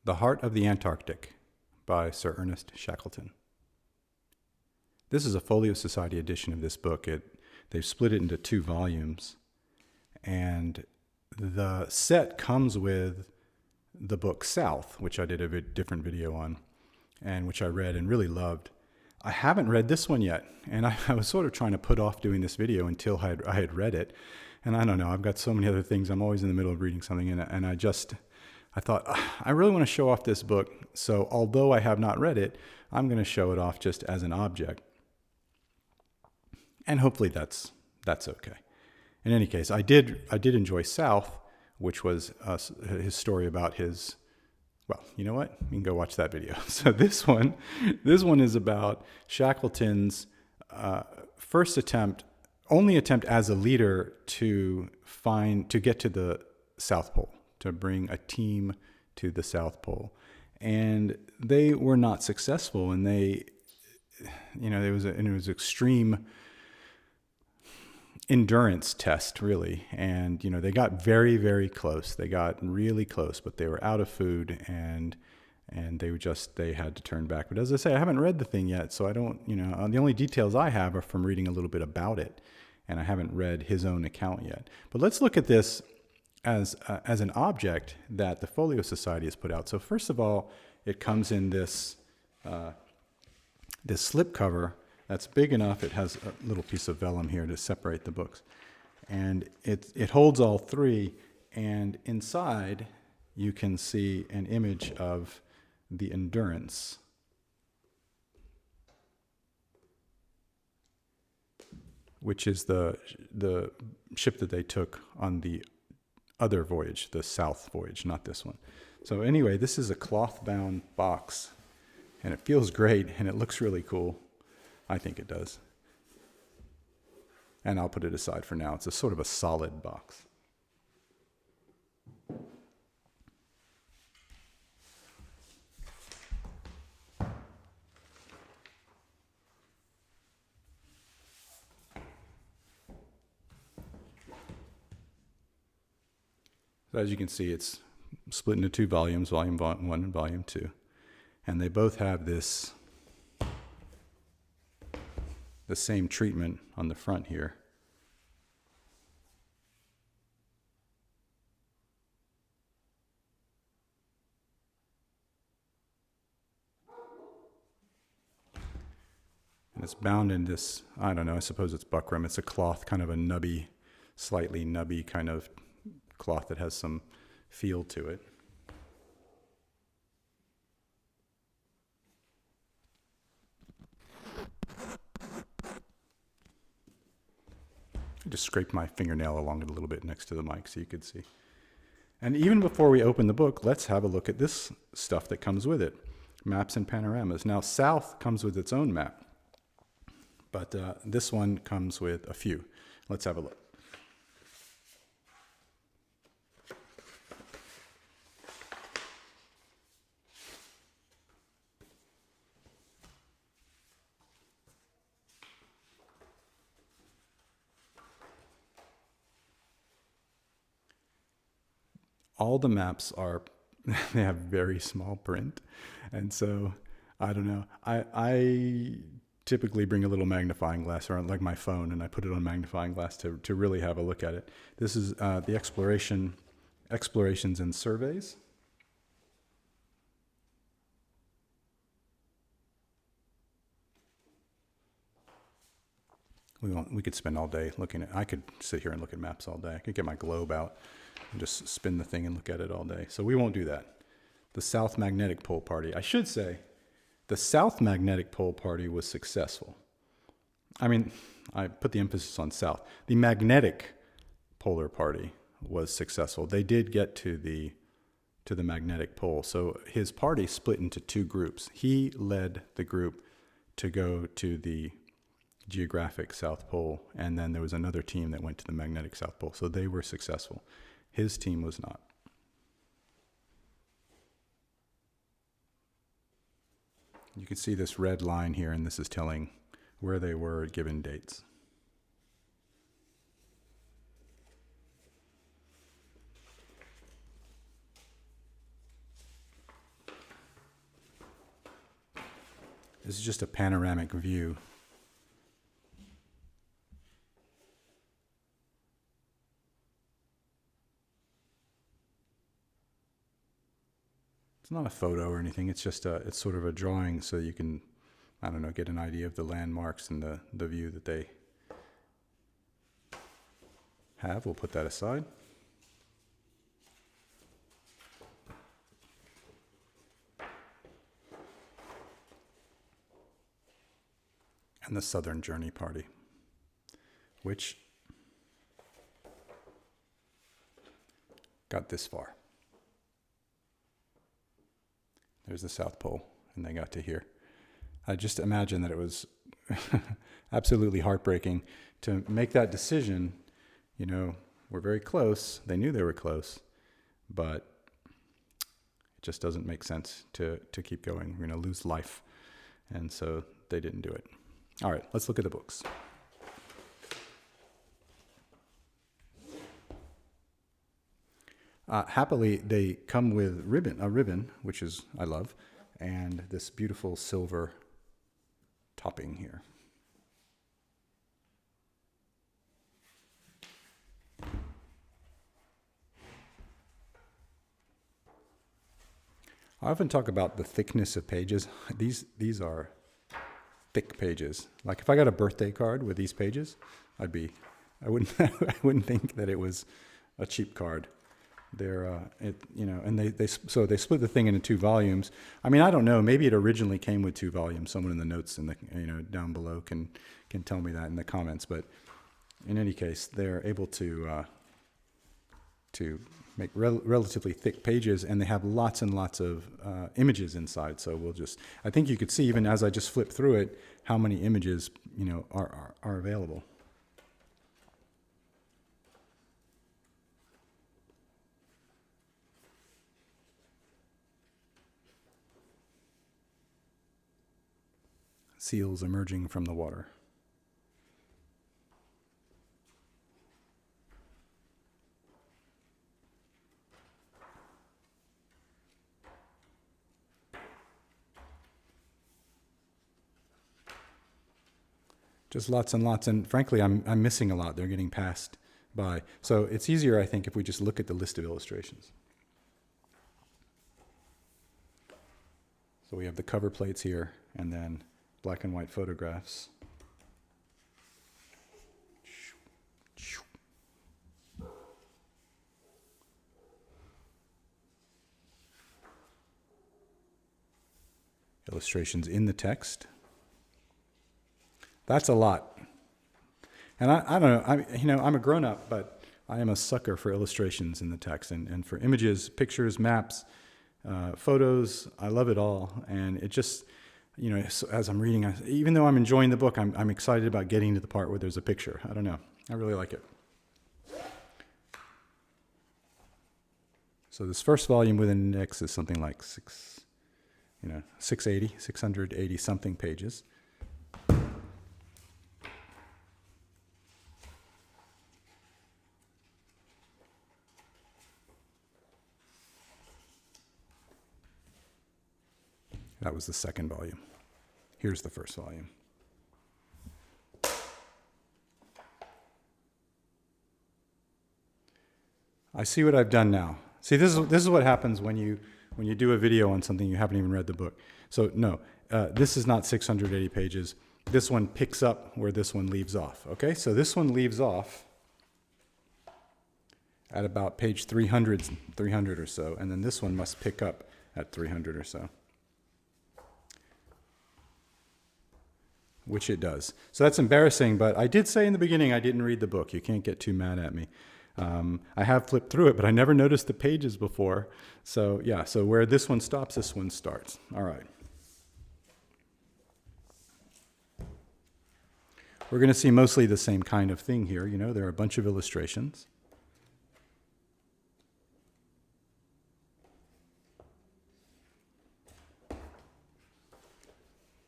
The Heart of the Antarctic by Sir Ernest Shackleton. This is a Folio Society edition of this book. They've split it into 2 volumes, and the set comes with the book South, which I did a different video on, and which I read and really loved. I haven't read this one yet, and I was sort of trying to put off doing this video until I had read it. And I don't know, I've got so many other things. I'm always in the middle of reading something, and I thought, I really want to show off this book. So although I have not read it, I'm going to show it off just as an object. And hopefully that's okay. In any case, I did enjoy South, which was his story about his, well, you know what? You can go watch that video. So this one is about Shackleton's only attempt as a leader to get to the South Pole, to bring a team to the South Pole. And they were not successful, and it was extreme endurance test, really. And they got very, very close. They got really close, but they were out of food, and they had to turn back. But as I say, I haven't read the thing yet, so I don't, the only details I have are from reading a little bit about it, and I haven't read his own account yet. But let's look at this as an object that the Folio Society has put out. So first of all, it comes in this slip cover that's big enough. It has a little piece of vellum here to separate the books, and it holds all 3. And inside, you can see an image of the Endurance, which is the ship that they took on the other voyage, the South voyage, not this one. So anyway, this is a cloth-bound box, and it feels great, and it looks really cool. I think it does. And I'll put it aside for now. It's a sort of a solid box. So as you can see, it's split into 2 volumes, Volume 1 and Volume 2. And they both have the same treatment on the front here. And it's bound in this, I don't know, I suppose it's buckram. It's a cloth, kind of a nubby, slightly nubby kind of cloth that has some feel to it. I just scraped my fingernail along it a little bit next to the mic so you could see. And even before we open the book, let's have a look at this stuff that comes with it. Maps and panoramas. Now, South comes with its own map, but this one comes with a few. Let's have a look. All the maps they have very small print. And so, I don't know. I typically bring a little magnifying glass around, like my phone, and I put it on magnifying glass to really have a look at it. This is the Explorations and Surveys. We could spend all day looking at, I could sit here and look at maps all day. I could get my globe out and just spin the thing and look at it all day. So we won't do that. The South Magnetic Pole Party. I should say, the South Magnetic Pole Party was successful. I mean, I put the emphasis on South. The Magnetic Polar Party was successful. They did get to the magnetic pole. So his party split into 2 groups. He led the group to go to the geographic South Pole, and then there was another team that went to the magnetic South Pole. So they were successful. His team was not. You can see this red line here, and this is telling where they were at given dates. This is just a panoramic view. It's not a photo or anything. It's just it's sort of a drawing so you can, I don't know, get an idea of the landmarks and the view that they have. We'll put that aside. And the Southern Journey Party, which got this far. There's the South Pole, and they got to here. I just imagine that it was absolutely heartbreaking to make that decision. You know, we're very close. They knew they were close, but it just doesn't make sense to keep going. We're going to lose life. And so they didn't do it. All right, let's look at the books. Happily, they come with a ribbon, which is I love, and this beautiful silver topping here. I often talk about the thickness of pages. These are thick pages. Like if I got a birthday card with these pages, I wouldn't I wouldn't think that it was a cheap card. They're and they split the thing into 2 volumes. I mean, I don't know, maybe it originally came with 2 volumes. Someone in the notes in the down below can tell me that in the comments, but in any case, they're able to make relatively thick pages, and they have lots and lots of images inside. So I think you could see, even as I just flip through it, how many images are available. Seals emerging from the water. Just lots and lots, and frankly, I'm missing a lot. They're getting passed by. So it's easier, I think, if we just look at the list of illustrations. So we have the cover plates here, and then black and white photographs. Illustrations in the text. That's a lot. And I don't know, I'm a grown-up, but I am a sucker for illustrations in the text and for images, pictures, maps, photos. I love it all. And it just, as I'm reading, even though I'm enjoying the book, I'm excited about getting to the part where there's a picture. I don't know. I really like it. So this first volume with an index is something like 680 something pages. That was the second volume. Here's the first volume. I see what I've done now. See, this is what happens when you do a video on something you haven't even read the book. So no, this is not 680 pages. This one picks up where this one leaves off. Okay, so this one leaves off at about page 300 or so, and then this one must pick up at 300 or so. Which it does. So that's embarrassing, but I did say in the beginning I didn't read the book. You can't get too mad at me. I have flipped through it, but I never noticed the pages before. So yeah, so where this one stops, this one starts. All right. We're going to see mostly the same kind of thing here. There are a bunch of illustrations.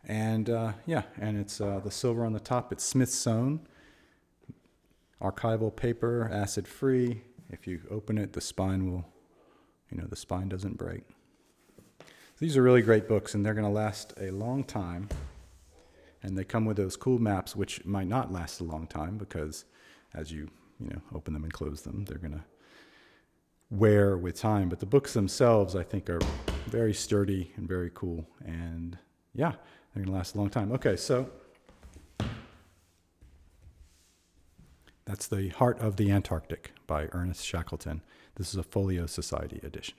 And and it's the silver on the top. It's Smith sewn, archival paper, acid free. If you open it, the spine will, the spine doesn't break. These are really great books, and they're going to last a long time. And they come with those cool maps, which might not last a long time because as you open them and close them, they're going to wear with time. But the books themselves, I think, are very sturdy and very cool. And yeah, they're going to last a long time. Okay, so that's The Heart of the Antarctic by Ernest Shackleton. This is a Folio Society edition.